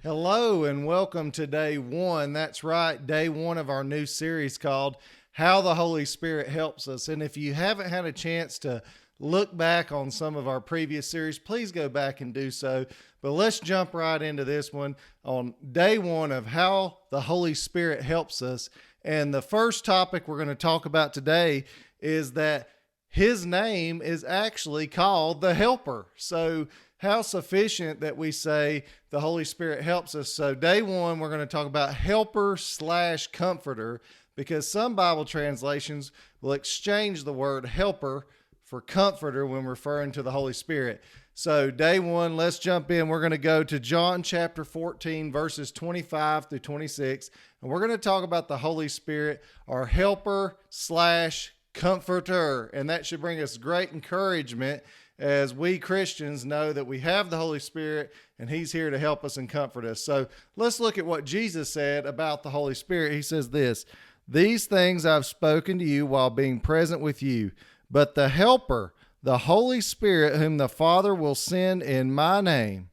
Hello and welcome to day one. That's right, day one of our new series called How the Holy Spirit Helps Us. And if you haven't had a chance to look back on some of our previous series, please go back and do so. But let's jump right into this one on day one of How the Holy Spirit Helps Us. And the first topic we're going to talk about today is that His name is actually called the Helper. So how sufficient that we say the Holy Spirit helps us. So day one, we're going to talk about helper/comforter, because some Bible translations will exchange the word helper for comforter when referring to the Holy Spirit. So day one, let's jump in. We're going to go to John chapter 14, verses 25 through 26. And we're going to talk about the Holy Spirit, our helper/comforter. And that should bring us great encouragement as we Christians know that we have the Holy Spirit and He's here to help us and comfort us. So let's look at what Jesus said about the Holy Spirit. He says this: "These things I've spoken to you while being present with you, but the Helper, the Holy Spirit, whom the Father will send in my name,"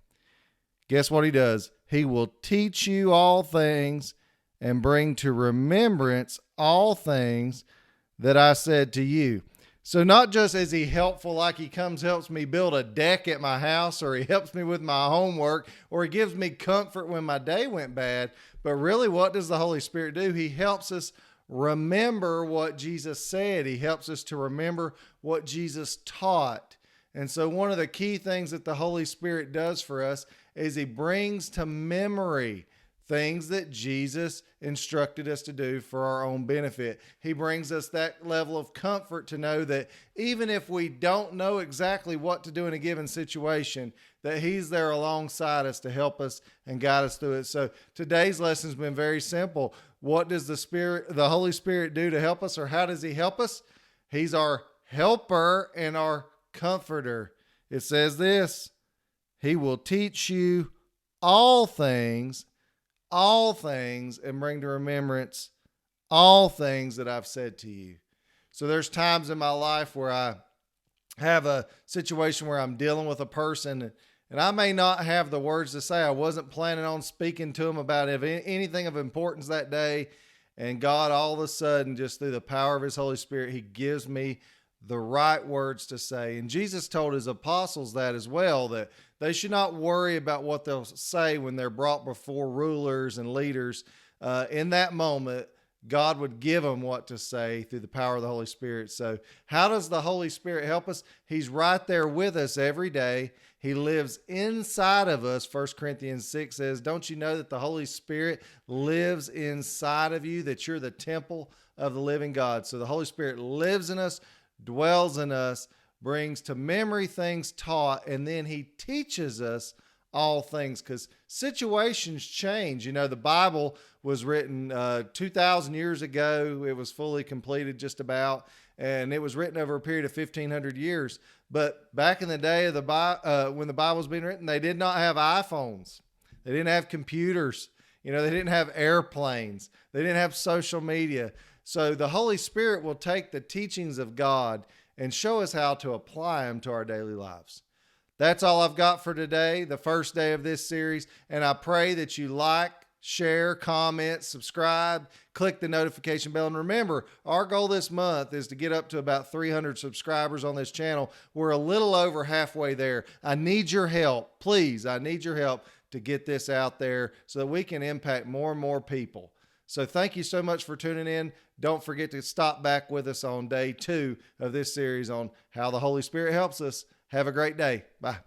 guess what He does? "He will teach you all things and bring to remembrance all things that I said to you." So not just is He helpful, like He helps me build a deck at my house, or He helps me with my homework, or He gives me comfort when my day went bad, but really what does the Holy Spirit do? He helps us remember what Jesus said. He helps us to remember what Jesus taught. And so one of the key things that the Holy Spirit does for us is He brings to memory things that Jesus instructed us to do for our own benefit. He brings us that level of comfort to know that even if we don't know exactly what to do in a given situation, that He's there alongside us to help us and guide us through it. So today's lesson has been very simple. What does the Holy Spirit do to help us, or how does He help us? He's our helper and our comforter. It says this: "He will teach you all things, and bring to remembrance all things that I've said to you." So there's times in my life where I have a situation where I'm dealing with a person and I may not have the words to say. I wasn't planning on speaking to them about anything of importance that day. And God, all of a sudden, just through the power of His Holy Spirit, He gives me the right words to say. And Jesus told His apostles that as well, that they should not worry about what they'll say when they're brought before rulers and leaders. In that moment, God would give them what to say through the power of the Holy Spirit. So how does the Holy Spirit help us? He's right there with us every day. He lives inside of us. 1 Corinthians 6 says, "Don't you know that the Holy Spirit lives inside of you, that you're the temple of the living God?" So the Holy Spirit lives in us, dwells in us, brings to memory things taught, and then He teaches us all things, because situations change. You know, the Bible was written 2,000 years ago. It was fully completed just about, and it was written over a period of 1,500 years. But back in the day of when the Bible was being written, they did not have iPhones. They didn't have computers. They didn't have airplanes. They didn't have social media. So the Holy Spirit will take the teachings of God and show us how to apply them to our daily lives. That's all I've got for today, the first day of this series. And I pray that you like, share, comment, subscribe, click the notification bell. And remember, our goal this month is to get up to about 300 subscribers on this channel. We're a little over halfway there. I need your help. Please, I need your help to get this out there so that we can impact more and more people. So thank you so much for tuning in. Don't forget to stop back with us on day 2 of this series on how the Holy Spirit helps us. Have a great day. Bye.